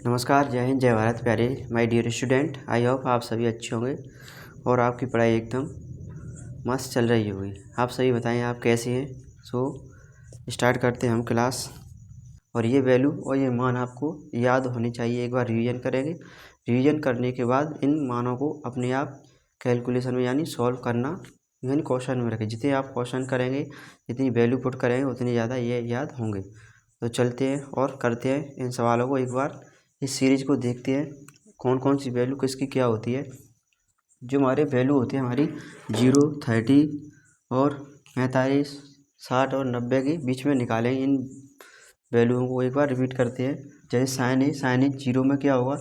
नमस्कार, जय हिंद, जय भारत प्यारे my dear student. I hope आप सभी अच्छे होंगे और आपकी पढ़ाई एकदम मस्त चल रही होगी। आप सभी बताएं आप कैसे हैं। स्टार्ट करते हैं हम क्लास। और ये वैल्यू और ये मान आपको याद होने चाहिए। एक बार रिवीजन करेंगे। रिवीजन करने के बाद इन मानों को अपने आप कैलकुलेशन में यानी सॉल्व करना, यानी क्वेश्चन में रखें। जितने आप क्वेश्चन करेंगे, जितनी वैल्यू पुट करेंगे, उतनी ज़्यादा ये याद होंगे। तो चलते हैं और करते हैं इन सवालों को। एक बार इस सीरीज़ को देखते हैं कौन कौन सी वैल्यू किसकी क्या होती है। जो हमारे वैल्यू होते हैं हमारी 0, 30 और 45, 60 और 90 के बीच में निकालेंगे। इन वैल्यूओं को एक बार रिपीट करते हैं। जैसे साइन है, साइन 0 में क्या होगा,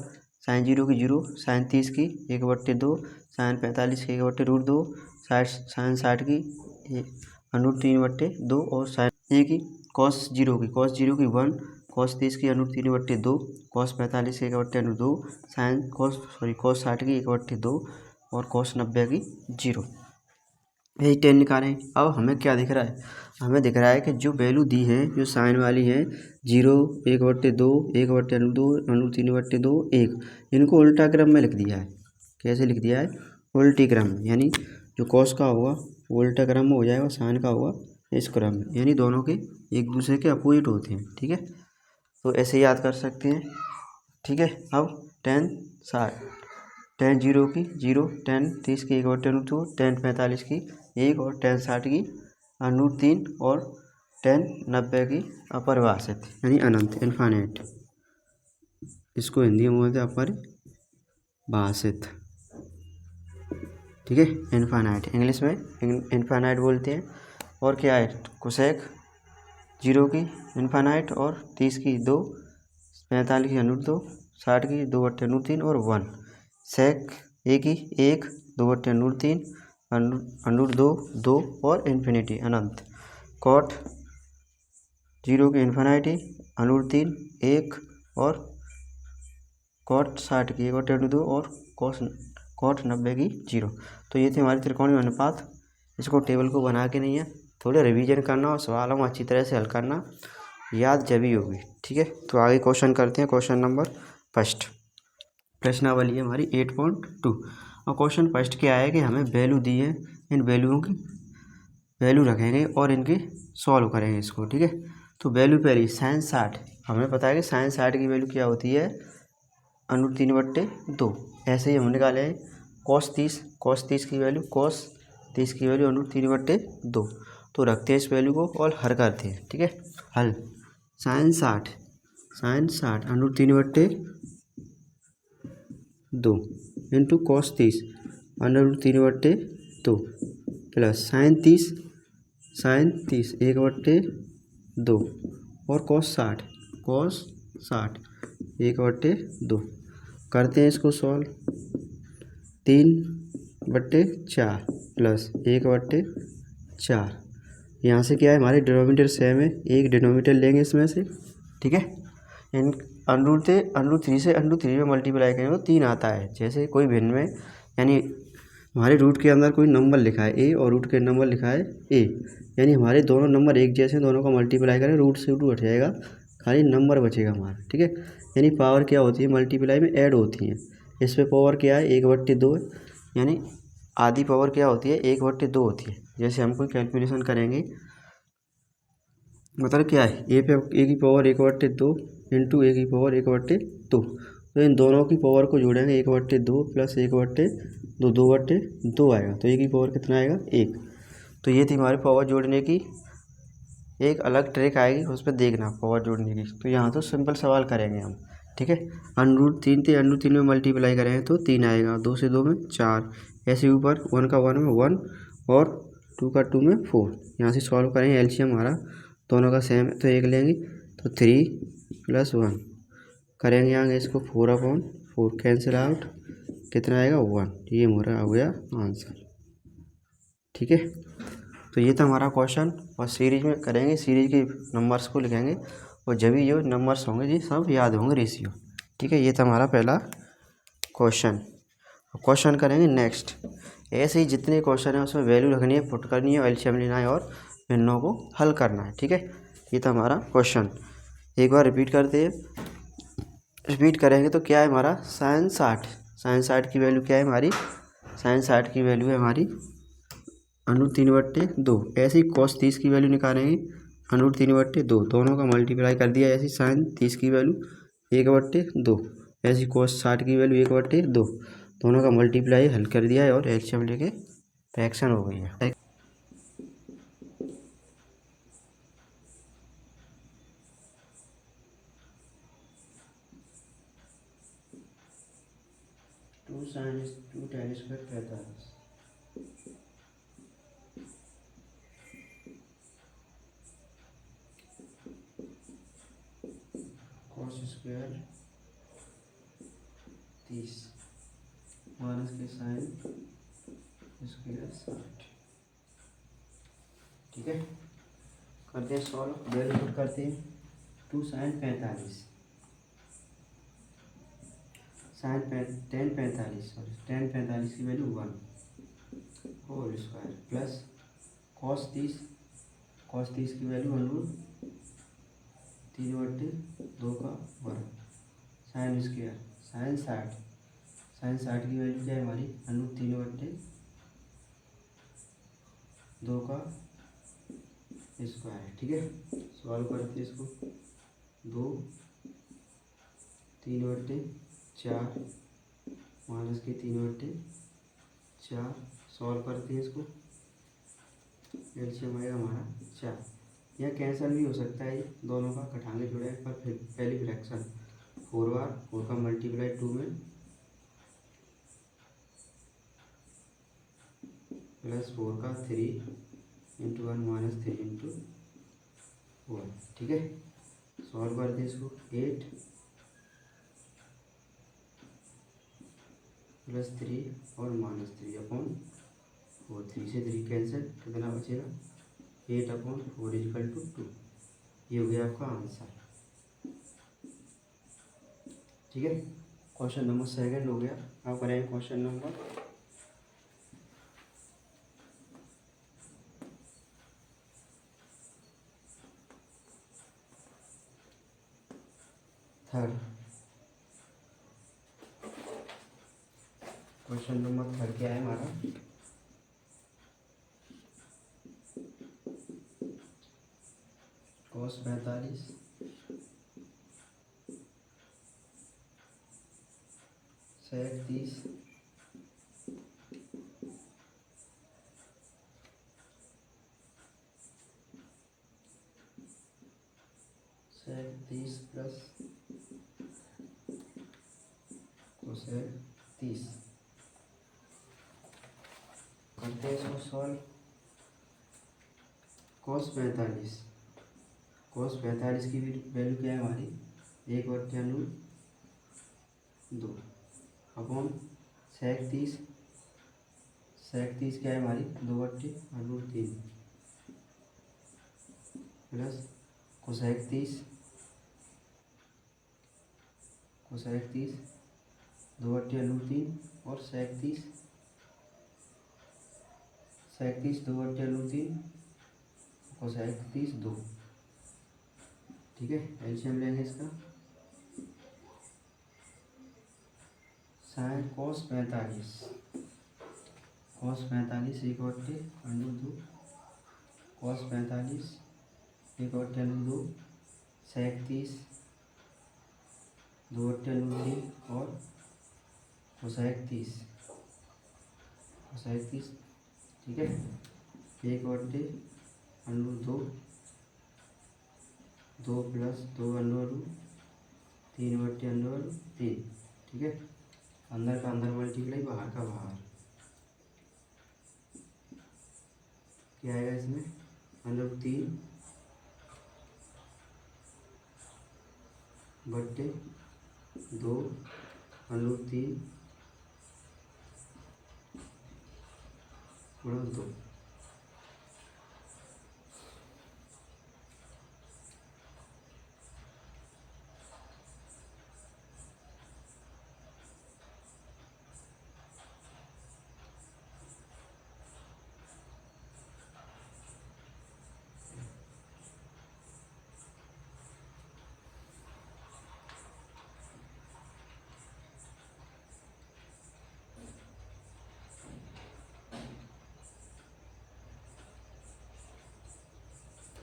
साइन 0 की 0, साइन 30 की 1/2, साइन 45 की 1/√2, साइन 60 की √3/2 और साइन ए की कॉस 0 की 1, कॉस 30 की √3/2, कॉस 45 की 1/√2, साइन कॉस 60 की 1/2 और कॉस 90 की 0। यही 10 निकालें। अब हमें क्या दिख रहा है, हमें दिख रहा है कि जो वैल्यू दी है, जो साइन वाली है 0, 1/2, 1/√2, √3/2, 1, इनको उल्टा क्रम में लिख दिया है। कैसे लिख दिया है, उल्टी क्रम में। यानी जो कॉस का होगा वो उल्टा क्रम में हो जाएगा, साइन का होगा इस क्रम में। यानी दोनों के एक दूसरे के अपोजिट होते हैं। ठीक है, तो ऐसे याद कर सकते हैं। ठीक है, अब 10 60, 10 0 की 0, 10 30 की 1/2, 10 45 की 1 और 10 60 की √3 और 10 90 की अपरिभाषित यानी अनंत, इनफाइनाइट। इसको हिंदी में बोलते हैं अपरिभाषित। ठीक है, इनफाइनाइट इंग्लिश में इनफाइनाइट बोलते हैं। और क्या है, कोसेक 0 की इनफाइनाइट और 30 की 2, 45 की √2, 60 की 2/√3 और 1, सेक ए की 1, 2/√3, √2, 2 और इन्फिनिटी अनंत। कॉट 0 की इन्फिनिटी √3, 1 और कॉट 60 की 1/2 और कॉट 90 की 0। तो ये थे हमारे त्रिकोणीय अनुपात। इसको टेबल को बना के नहीं है, थोड़े रिवीजन करना और सवालों को अच्छी तरह से हल करना, याद जब ही होगी। ठीक है, तो आगे क्वेश्चन करते हैं। क्वेश्चन नंबर फर्स्ट, प्रश्नावली है हमारी 8.2। और क्वेश्चन फर्स्ट क्या है कि हमें वैल्यू दी है, इन वैल्यूओं की वैल्यू रखेंगे और इनकी सॉल्व करेंगे इसको। ठीक है, तो वैल्यू पहली साइन 60, हमें पता है कि साइन 60 की वैल्यू क्या होती है, √3/2। ऐसे ही हम निकाले हैं कॉस 30 की वैल्यू, कॉस 30 की वैल्यू √3/2। तो रखते हैं इस वैल्यू को और हल करते हैं। ठीक है, हल sine 60 √3/2 into cos 30 √3/2 plus sine 30 1/2 और कॉस 60 1/2। करते हैं इसको सॉल्व। 3/4 प्लस 1/4। यहाँ से क्या है, हमारे डिनोमिनेटर सेम है, एक डिनोमिनेटर लेंगे इसमें से। ठीक है, इन √3 से √3 में मल्टीप्लाई करेंगे तो 3 आता है। जैसे कोई भिन्न में, यानी हमारे रूट के अंदर कोई नंबर लिखा है ए और रूट के नंबर लिखा है ए, यानी हमारे दोनों नंबर एक जैसे, दोनों का मल्टीप्लाई करें, रूट से रूट हट जाएगा, खाली नंबर बचेगा हमारा। ठीक है, यानी पावर क्या होती है, मल्टीप्लाई में ऐड होती है। इस पर पावर क्या है, 1/2 है, यानी आधी पावर क्या होती है, 1/2 होती है। जैसे हम कोई कैलकुलेशन करेंगे, मतलब क्या है, ए की पावर 1/2 इंटू ए की पावर 1/2। तो इन दोनों की पावर को जोड़ेंगे, 1/2 प्लस 1/2, 2/2 आएगा। तो ए की पावर कितना आएगा, 1। तो ये थी हमारी पावर जोड़ने की। एक अलग ट्रिक आएगी, उस पर देखना पावर जोड़ने की। तो यहाँ तो सिंपल सवाल करेंगे हम। ठीक है, √3 थे, √3 में मल्टीप्लाई करेंगे तो 3 आएगा, 2 से 2 में 4, ऐसे ऊपर 1 का 1 में 1 और 2 का 2 में 4। यहाँ से सॉल्व करेंगे, एलसीएम हमारा दोनों का सेम है तो 1 लेंगे, तो 3 + 1 करेंगे आगे इसको, 4/4 कैंसिल आउट, कितना आएगा 1। ये हमारा हो गया आंसर। ठीक है, तो ये था हमारा क्वेश्चन। और सीरीज में करेंगे, सीरीज के नंबर्स को लिखेंगे और जब भी जो नंबर्स होंगे जी सब याद होंगे, रेशियो। ठीक है, ये था हमारा पहला क्वेश्चन। क्वेश्चन करेंगे नेक्स्ट। ऐसे ही जितने क्वेश्चन हैं उसमें वैल्यू रखनी है, पुट करनी है, एलसीएम लेना है और भिन्नों को हल करना है। ठीक है, ये था हमारा क्वेश्चन। एक बार रिपीट करते हैं। रिपीट करेंगे तो क्या है हमारा साइन 60। साइन 60 की वैल्यू क्या है हमारी, साइन 60 की वैल्यू है हमारी √3/2। ऐसे ही cos 30 की वैल्यू निकालेंगे √3/2, दोनों का मल्टीप्लाई कर दिया। ऐसी साइन 30 की वैल्यू 1/2, ऐसी cos 60 की वैल्यू 1/2, दोनों का मल्टीप्लाई हल कर दिया है और एलसीएम लेके फ्रैक्शन हो गई है। 2 sin 2 tan square 45, cos square 30 minus के साइन स्क्वायर 60। ठीक है, करते हैं सॉल्व, वैल्यू पुट करते हैं। 2 sin 45 tan 45 सॉरी tan 45 की value 1 whole square plus cos 30 की वैल्यू √3/2 का वर्ग साइन स्क्वायर साइन 60 की वैल्यू क्या है हमारी √3/2 का स्क्वायर। ठीक है, सॉल्व करते हैं इसको। 2 3/4 माइनस के 3/4 सॉल्व करते हैं इसको। एलसीएम आएगा हमारा 4। यह कैंसिल भी हो सकता है, दोनों का घटाने जुड़ा है, पर फिर पहली फ्रैक्शन 4 बार 4 का मल्टीप्लाई 2 में प्लस 4 का 3 इंटू 1 माइनस 3 इंटू 1। ठीक है, सॉल्व करते हैं इसको। 8 प्लस 3 और माइनस 3/4, 3 से 3 कैंसिल, कितना बचेगा 8/4 इक्वल टू 2। ये हो गया आपका आंसर। ठीक है, क्वेश्चन नंबर 2 हो गया। आप करेंगे क्वेश्चन नंबर 3। क्वेश्चन नंबर 3 क्या है हमारा, cos 45 sec 30 प्लस कोसेक 30। करते हैं इसको सॉल्व। cos 45 की वैल्यू क्या है हमारी 1/2 अपॉन sec 30 क्या है हमारी 2/√3 प्लस कोसेक 30 2/√3 और sec 30 2/√3 कोसेक 30 2। ठीक है, एलसीएम लेंगे इसका। साइन cos 45 1/√2 cos 45 1/√2 sec 30 2/√3 और कोसेक 30। ठीक है, 1/√2 2 प्लस 2/√3/√3। ठीक है, अंदर का अंदर मल्टीप्लाई, बाहर का बाहर। क्या आएगा इसमें √3/2 √3/2।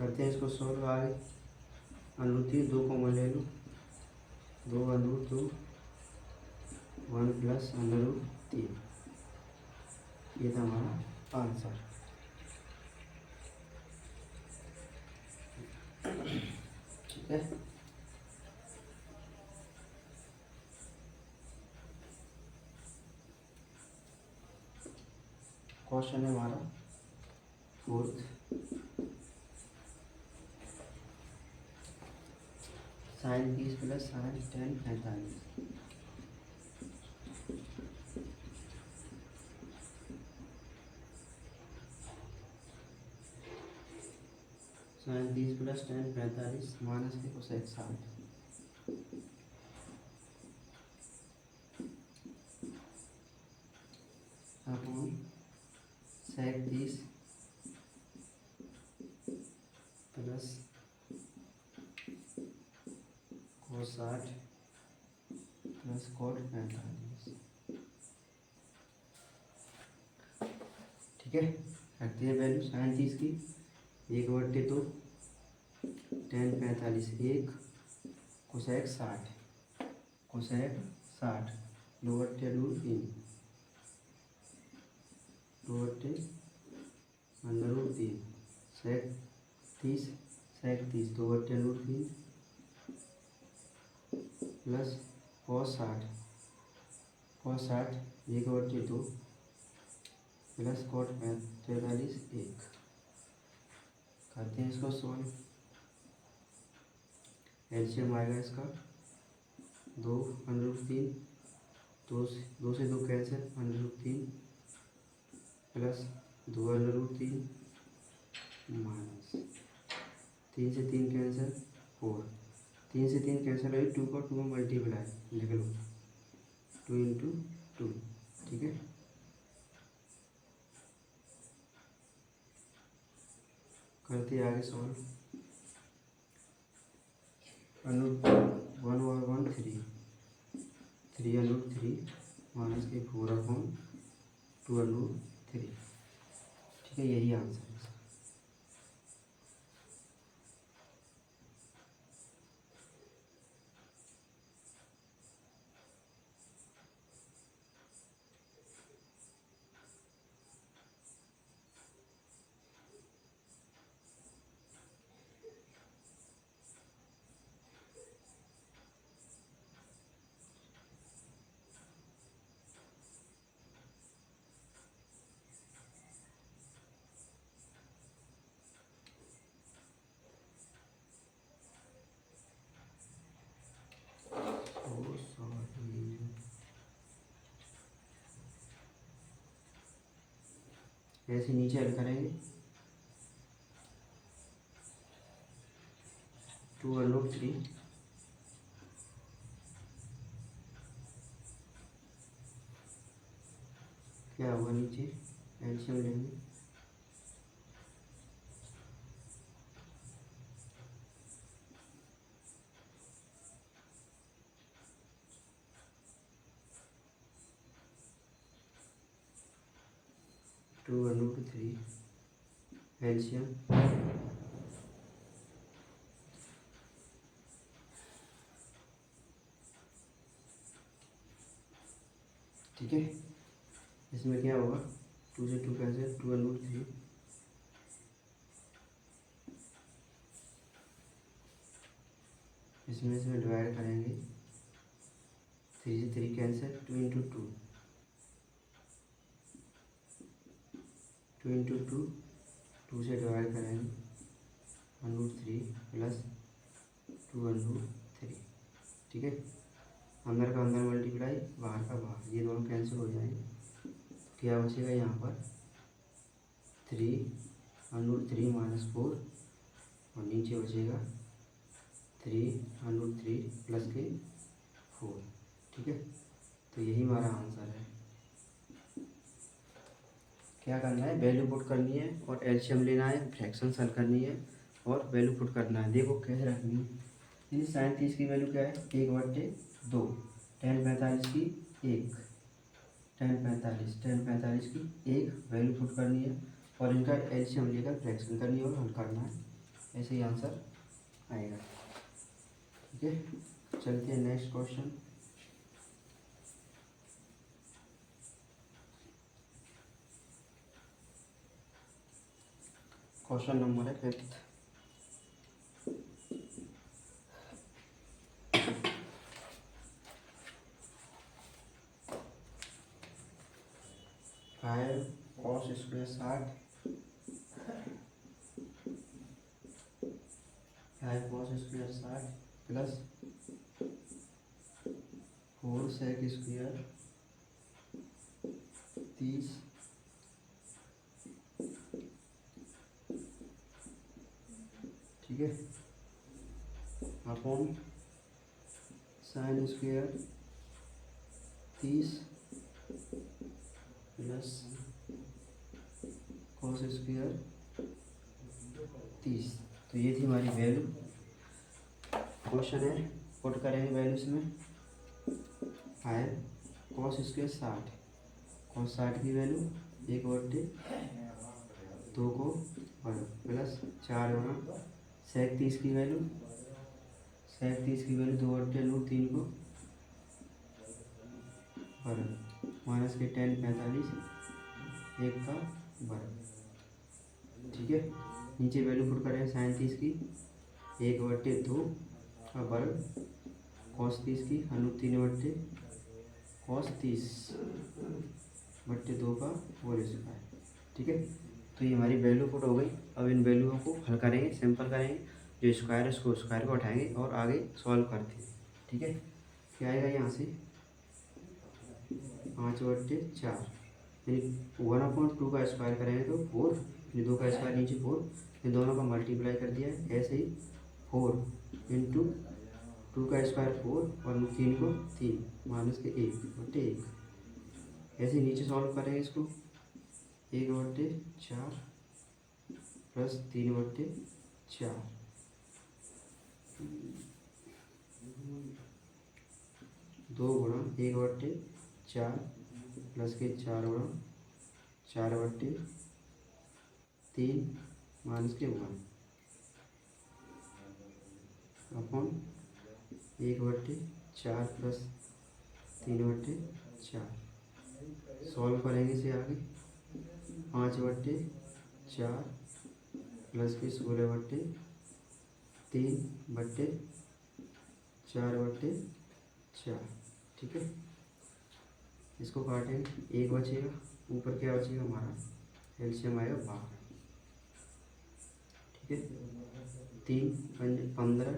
करते हैं इसको सॉल्व आगे। √3 2 कॉमन ले लो, 2 1 प्लस √3, ये था हमारा आंसर। ठीक है, क्वेश्चन है हमारा 4th, sin 30 plus sin tan 45। sin 30 plus tan 45 minus के cosec 60 upon sec 30 plus cos 60 plus cot 45। ठीक है, रखते हैं वैल्यू sin 30 की 1/2, tan 45 1, cosec 60, cosec 60 2/√3, 2/√3, sec 30 sec 30 2/√3 plus cos 60 1/2 plus cot 45 1। करते हैं इसको सॉल्व। एलसीएम आएगा इसका 2√3, 2 से 2 कैंसिल, √3 प्लस 2/√3 माइनस 3 से 3 कैंसिल 4, 3 से 3 कैंसिल है, 2 को 2 में मल्टीप्लाई लिख लो, 2 × 2। ठीक है, करते आगे सॉल्व। 1 और 1 3, 3√3 माइनस के 4/2√3। ठीक है, यही आंसर है। ऐसे नीचे हल करेंगे, 2√3 क्या होगा, नीचे एलसीएम लेंगे, 2√3 एलसीएम ठीक है, इसमें क्या होगा, 2 से 2 कैंसिल, 2√3 इसमें डिवाइड करेंगे, 3 से 3 कैंसिल, 2 × 2, 2 × 2, 2 से डिवाइड करेंगे, √3 प्लस 2√3। ठीक है, अंदर का अंदर मल्टीप्लाई, बाहर का बाहर, ये दोनों कैंसिल हो जाएंगे। क्या बचेगा यहाँ पर, 3√3 माइनस 4 और नीचे बचेगा 3√3 प्लस के 4। ठीक है, तो यही हमारा आंसर है। क्या करना है, वैल्यू पुट करनी है और एलसीएम लेना है, फ्रैक्शन सॉल्व करनी है और वैल्यू पुट करना है। देखो कैसे रखनी है, यानी sin 30 की वैल्यू क्या है, 1/2, tan 45 की 1, tan 45 की 1 वैल्यू पुट करनी है और इनका एलसीएम लेकर फ्रैक्शन करनी है और हल करना है। ऐसे ही आंसर आएगा। ठीक है, चलते हैं नेक्स्ट क्वेश्चन। क्वेश्चन नंबर है 5th। Five cos square 60, 5 cos square 60 plus 4 sec square 30 ठीक है, upon sine square 30 plus cos square 30। तो ये थी हमारी वैल्यू। क्वेश्चन है, पुट करेंगे वैल्यू इसमें। 5 कॉस स्क्वायर 60, कॉस 60 की वैल्यू 1/2 को वर्ग प्लस 4 गुना सेक 30 की वैल्यू, सेक 30 की वैल्यू 2/√3 को वर्ग माइनस के 10 45 1 का वर्ग। ठीक है, नीचे वैल्यू पुट करें साइन 30 की 1/2 का वर्ग, कॉस 30 की √3 कॉस 30/2 का होल स्क्वायर। ठीक है, तो ये हमारी वैल्यू पुट हो गई। अब इन वैल्यूओं को हल करेंगे, सिंपल करेंगे। जो स्क्वायर है उसको स्क्वायर को उठाएंगे और आगे सॉल्व करते हैं। ठीक है, क्या आएगा यहाँ से 5/4, यानी 1/2 का स्क्वायर करेंगे तो 4, यानी 2 का स्क्वायर नीचे 4, ये दोनों का मल्टीप्लाई कर दिया है। ऐसे ही 4 इंटू 2 का स्क्वायर 4 और 3 को 3 माइनस के 1/1। ऐसे ही नीचे सॉल्व करेंगे इसको 1/4 प्लस 3/4, 2 गुणा 1/4 प्लस के 4 गुणा 4/3 माइनस के 1 अपॉन 1/4 प्लस 3/4। सॉल्व करेंगे इसे आगे 5/4 प्लस के 16/3/4/4। ठीक है, इसको काटेंगे, 1 बचेगा, ऊपर क्या बचेगा हमारा एलसीएम आएगा 12। ठीक है, 3 15,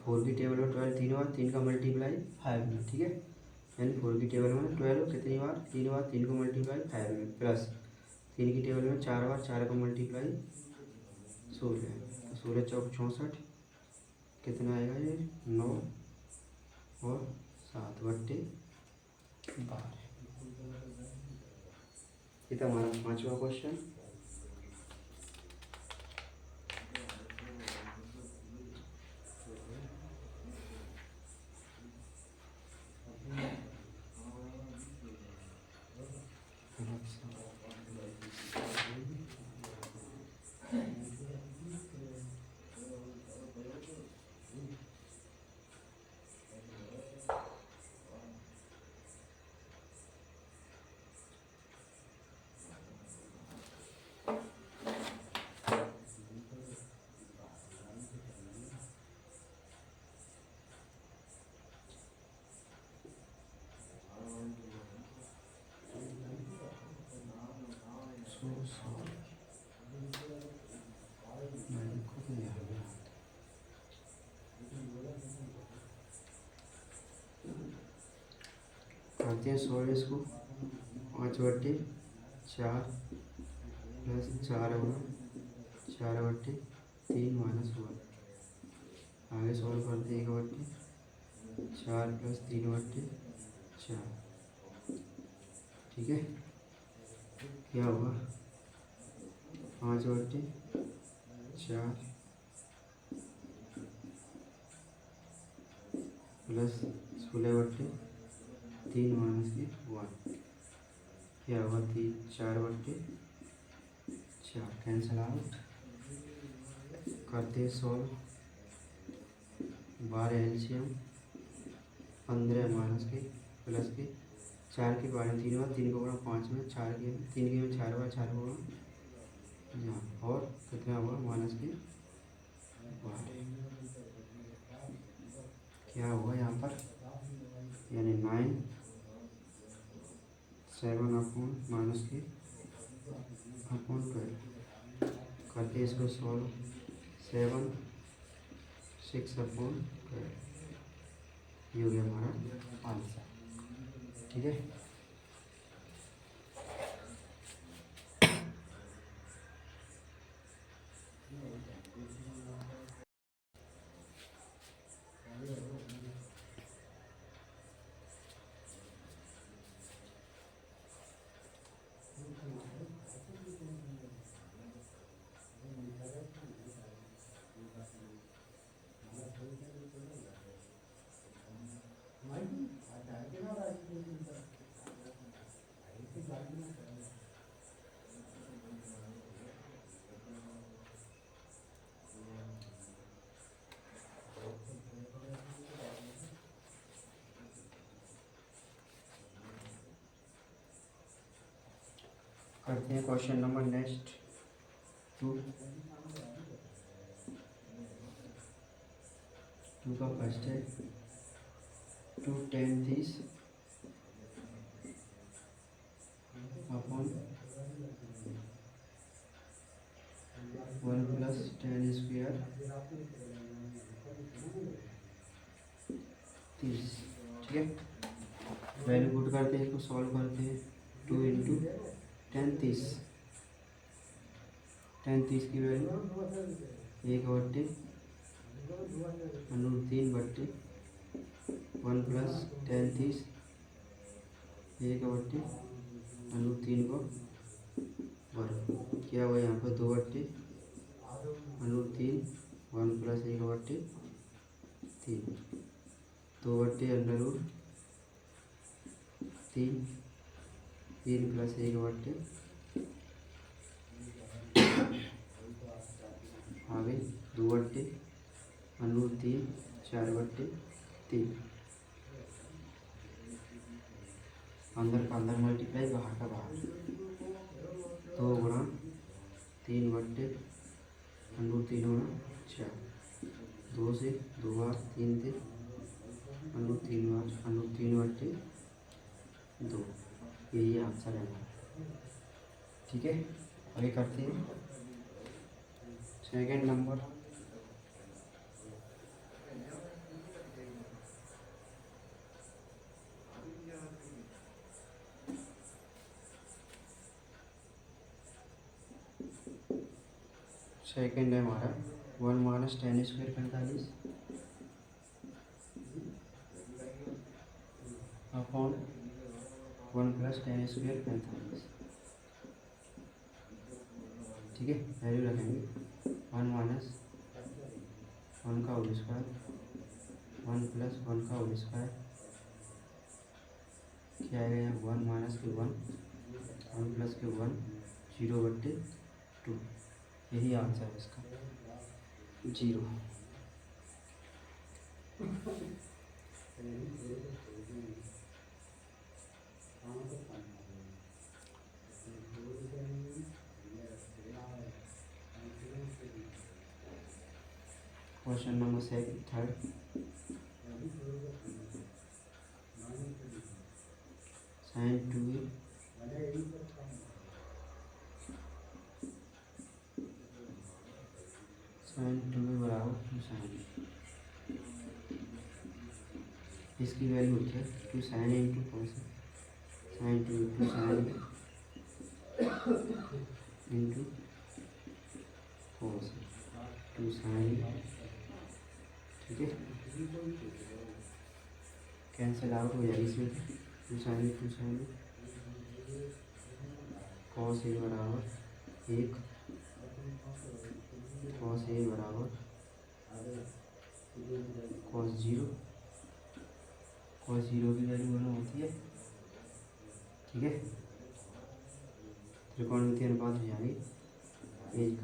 4 की टेबल में 12 3 बार, 3 का मल्टीप्लाई 5 में। ठीक है, यानी 4 की टेबल में 12 कितनी बार 3 बार, 3 को मल्टीप्लाई 5 में, प्लस 3 की टेबल में 4 बार, 4 का मल्टीप्लाई 16, तो 16 चौक 64, कितना आएगा ये 9 और 7/12। ये था हमारा 5वां क्वेश्चन। करते हैं सॉल्व इसको। 5/4 प्लस 4 गुना 4/3 माइनस 1। आगे सॉल्व करते हैं 1/4 प्लस 3/4। ठीक है, क्या होगा 5/4 प्लस 16/3 माइनस के 1, क्या होगा 4/4 कैंसल आउट। करते हैं सॉल्व। 12 एलसीएम 15 माइनस के प्लस के 4 के 12 3 बार 3 को गुणा 5 में 4 के 3 के में 4 बार 4 को गुणा यहाँ और कितना हुआ माइनस के 12 क्या हुआ यहाँ पर यानी 9 7 अपॉन माइनस के अपॉन 12 करते इसको सॉल्व 7 6 अपॉन 12 ये हो गया हमारा आंसर। ठीक है, करते हैं क्वेश्चन नंबर नेक्स्ट 2 का फर्स्ट है 2 10 30 अपॉन 1 प्लस 10 स्क्वायर 30। ठीक है, वैल्यू पुट करते हैं, इसको सॉल्व करते हैं। 2 इंटू 10 30 की वैल्यू 1/3/3 1 प्लस 10 30 1/3 को वर्ग क्या हुआ यहाँ पर 2/3 1 प्लस 1/3 2/√3 3 प्लस 1/3 आगे 2/√3 4/3 अंदर का अंदर मल्टीप्लाई बाहर का बाहर 2 गुणा 3/√3 गुणा 4 2 से 2 बार 3 थे √3/2 यही आंसर है हमारा। ठीक है, आगे करते हैं सेकेंड नंबर। सेकेंड है हमारा 1 minus 10 square 45 upon 1 plus 10 square 45। ठीक है, वैल्यू रखेंगे 1 माइनस 1 का होल स्क्वायर 1 प्लस 1 का होल स्क्वायर क्या आएगा यहाँ 1 माइनस के 1 प्लस के 1 0/2 यही आंसर है इसका 0। Question number third sin 2a बराबर 2 sin। इसकी वैल्यू होती है 2 sin into cos sin 2 sin into cos 2 sin। ठीक है, कैंसिल आउट हो जाएगी इसमें 2 sin cos a बराबर 1 cos a बराबर cos 0 की वैल्यू 1 होती है। ठीक है, त्रिकोणमितीय अनुपात हो जाएगी a =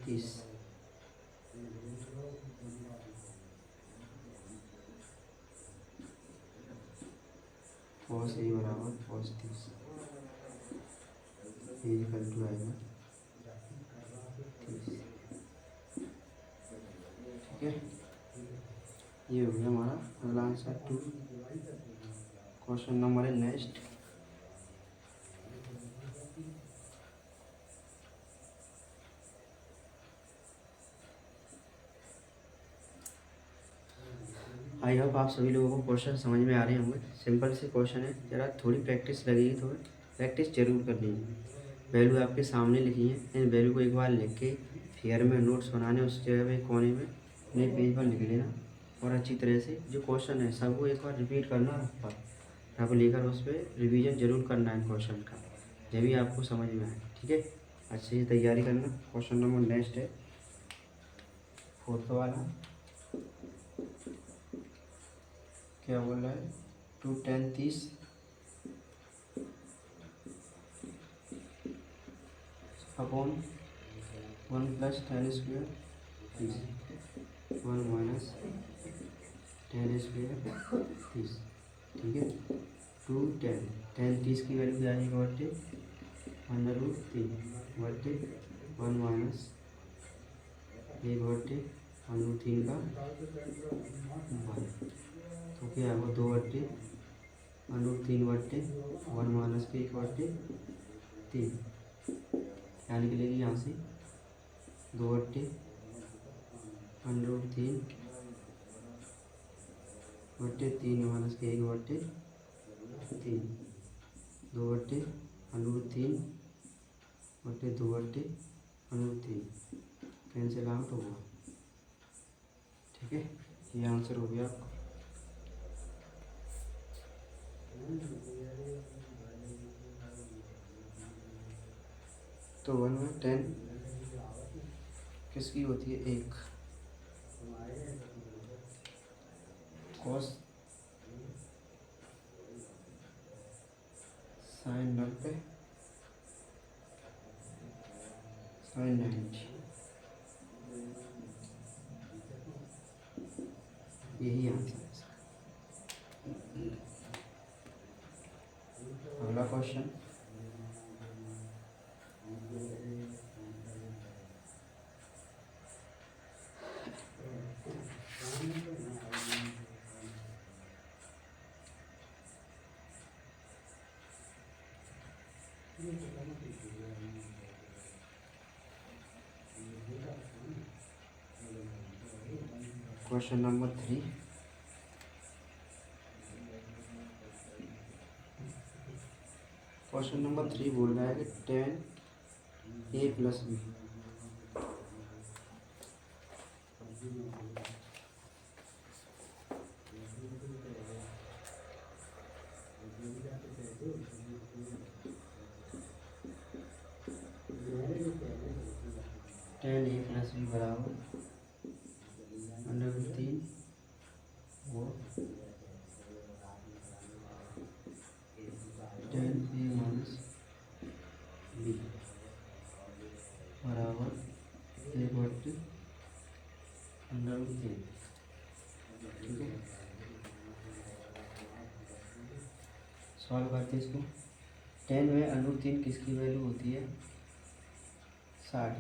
30 cos A बराबर cos 30 इक्वल टू आएगा 30। ठीक है, ये हो गया हमारा अगला आंसर 2। क्वेश्चन नंबर है नेक्स्ट। आई होप आप सभी लोगों को क्वेश्चन समझ में आ रहे होंगे। सिंपल से क्वेश्चन है, ज़रा थोड़ी प्रैक्टिस लगेगी, थोड़ी प्रैक्टिस जरूर करनी है। वैल्यू आपके सामने लिखी है, इन वैल्यू को एक बार लिख के फिगर में नोट्स बनाने, उस जगह पे कोने में अपने पेज पर लिख लेना और अच्छी तरह से जो क्वेश्चन है सबको एक बार रिपीट करना पर यहाँ पर लेकर उस पर रिविज़न जरूर करना है क्वेश्चन का, जब भी आपको समझ में आए। ठीक है, अच्छे से तैयारी करना। क्वेश्चन नंबर नेक्स्ट है 4th वाला। क्या बोल रहा है, 2 10 30 अपॉन 1 + 10 स्क्वायर 30 1 - 10 स्क्वायर 30। ठीक है, 2 10 10 30 की वैल्यू क्या आएगी बट्टे √3 बट्टे 1 - 1 बट्टे √3 का 1। तो क्या होगा 2 बट्टे √3 बट्टे 1 - 1 बट्टे 3। क्या निकलेगी यहाँ से 2 बट्टे √3 बट्टे 3 - 1 बट्टे 3। 2 बट्टे √3 बट्टे 2 बट्टे √3 कैंसिल आउट होगा। ठीक है, ये आंसर हो गया आपका। तो 1/10 किसकी होती है, 1 cos sin 90 sin 90, यही आंसर है इसका। अगला question question number 3। Question number 3 बोल रहा है कि 10a + b बराबर √3 और 10a - b बराबर 1/√3। ठीक है, सॉल्व करते इसको। 10 में √3 किसकी वैल्यू होती है, 60।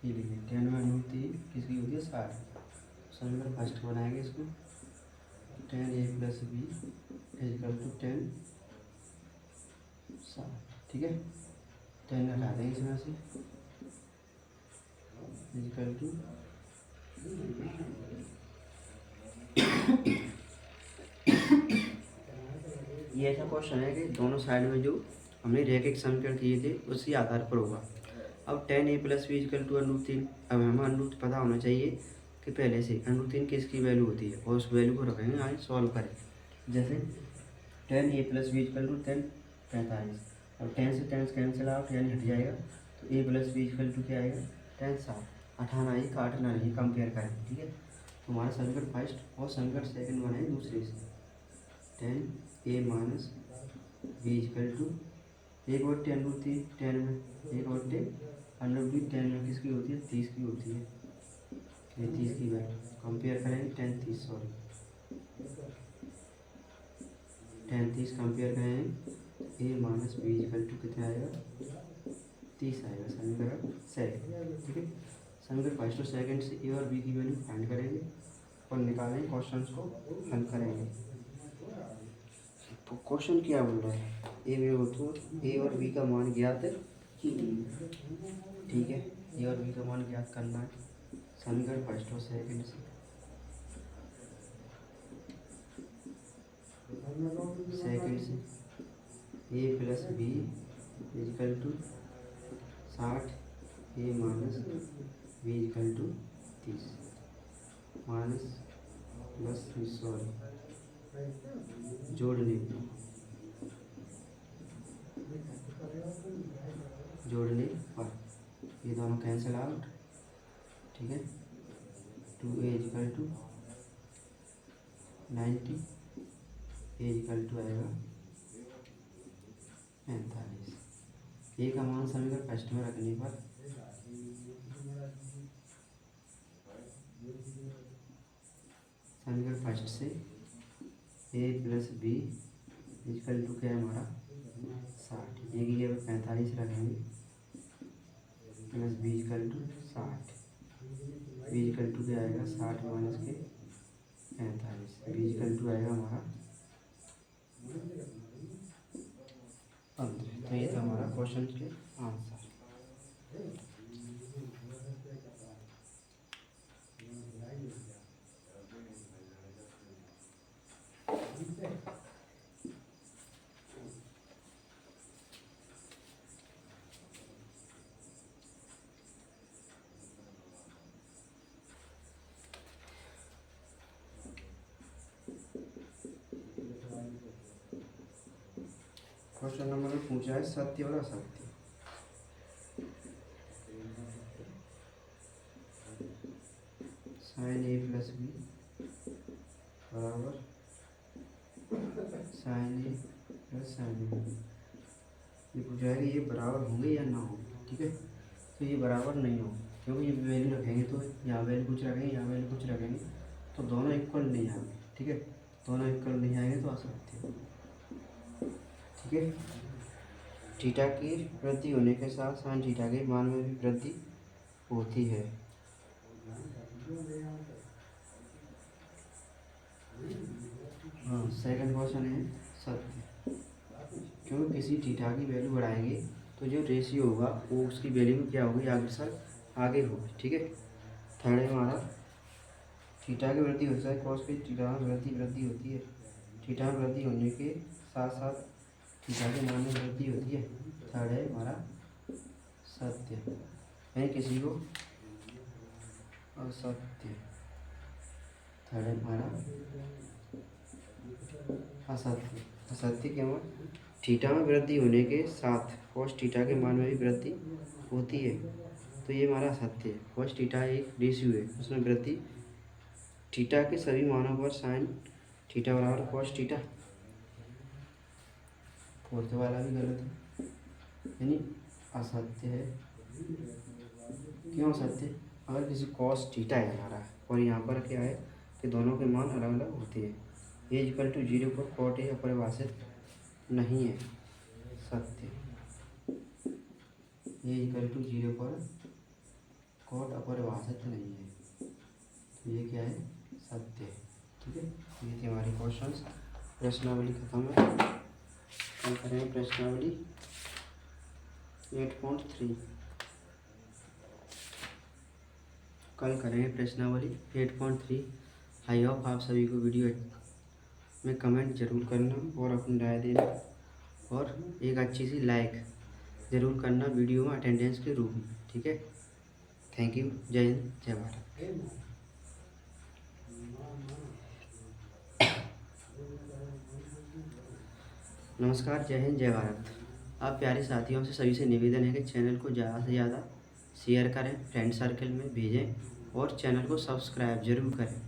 ये लिखिए 10 में √3 किसकी होती है, 60। समीकरण फर्स्ट बनाएंगे इसको, 10a + b = 10 60। ठीक है, 10 हटा देंगे इसमें से = ये ऐसा क्वेश्चन है कि दोनों साइड में जो हमने रैखिक समीकरण किए थे उसी आधार पर होगा। अब 10a + b = √3। अब हमें √3 पता होना चाहिए कि पहले से √3 किसकी वैल्यू होती है और उस वैल्यू को रखेंगे, आज सॉल्व करें। जैसे 10a + b = 10 45। अब 10 से 10 कैंसिल आउट यानी हट जाएगा, तो a + b = क्या आएगा 10 60। हटाना ही काटना नहीं, कंपेयर करें। ठीक है, तो हमारा समीकरण फर्स्ट और समीकरण सेकंड बनाए दूसरे से। 10a - b = 1/√3 10 में 1/√3 100 भी 10 में किसकी होती है, 30 की होती है। ये 30 की वैल्यू कंपेयर करेंगे 10 30 सॉरी 10 30 कंपेयर करेंगे ए माइनस बी इक्वल टू कितना आएगा, 30 आएगा समीकरण सेकंड। ठीक है, समीकरण फर्स्ट और सेकंड से ए और बी की वैल्यू फाइंड करेंगे और निकालेंगे, क्वेश्चन को हल करेंगे। तो क्वेश्चन क्या बोल रहा है, ए में हो तो ए और बी का मान ज्ञात है। ठीक है, ए और बी का मान ज्ञात करना है समीकरण फर्स्ट और सेकंड से। सेकंड से a plus b equal to 60 a minus b equal to 30 minus plus sorry जोड़ने पर ये दोनों कैंसिल आउट। ठीक है, 2a equal to 90 a equal to आएगा 45। ए का मान समीकरण फर्स्ट में रखने पर समीकरण फर्स्ट से a plus b equal to क्या है हमारा 60, ए की जगह 45 रखेंगे plus b equal to 60, b equal to क्या आएगा 60 माइनस के 45, बी इक्वल टू आएगा हमारा 15। तो ये था हमारा क्वेश्चन के आंसर। क्वेश्चन नंबर में पूछा है सत्य और असत्य। साइन ए प्लस बी बराबर साइन ए प्लस साइन बी। ये पूछा है कि ये बराबर होंगे या ना हो। ठीक है, तो ये बराबर नहीं हो, क्योंकि ये वैल्यू रखेंगे तो यहाँ वैल्यू कुछ रखेंगे, यहाँ वैल्यू कुछ रखेंगे, तो दोनों इक्वल नहीं आएंगे। ठीक है, दोनों इक्वल नहीं आएंगे तो असत्य। ठीक है, थीटा की वृद्धि होने के साथ साइन थीटा के मान में भी वृद्धि होती है। हाँ, सेकंड क्वेश्चन है सत्य, क्योंकि किसी थीटा की वैल्यू बढ़ाएंगे तो जो रेशियो होगा वो उसकी वैल्यू क्या होगी, आगे होगी। ठीक है, थर्ड है हमारा थीटा की वृद्धि होता है कॉस की थीटा में वृद्धि होती है। थीटा में वृद्धि होने के साथ साथ थीटा के मान में वृद्धि होती है। थर्ड है हमारा सत्य, यानी किसी को असत्य। थर्ड है हमारा असत्य। असत्य क्यों, थीटा में वृद्धि होने के साथ कॉस थीटा के मान में भी वृद्धि होती है, तो ये हमारा असत्य है। कॉस थीटा एक रेशियो है, उसमें वृद्धि थीटा के सभी मानों पर साइन थीटा बराबर कॉस थीटा। फोर्थ वाला भी गलत है, यानी असत्य है। क्यों असत्य, अगर किसी कॉस थीटा है हमारा और यहाँ पर क्या है कि दोनों के मान अलग अलग होते हैं, ए इक्वल टू 0 पर कॉट ए अपरिभाषित नहीं है, सत्य। ए इक्वल टू 0 पर कॉट अपरिभाषित नहीं है, तो ये क्या है, सत्य। ठीक है, ये थी हमारी क्वेश्चंस। प्रश्नावली खत्म है, कल करेंगे प्रश्नावली 8.3। कल करेंगे प्रश्नावली 8.3। आई होप आप सभी को वीडियो में कमेंट जरूर करना और अपनी राय देना और एक अच्छी सी लाइक ज़रूर करना वीडियो में अटेंडेंस के रूप में। ठीक है, थैंक यू, जय हिंद, जय भारत। नमस्कार, जय हिंद, जय भारत। आप प्यारे साथियों से सभी से निवेदन है कि चैनल को ज़्यादा से ज़्यादा शेयर करें, फ्रेंड सर्कल में भेजें और चैनल को सब्सक्राइब जरूर करें।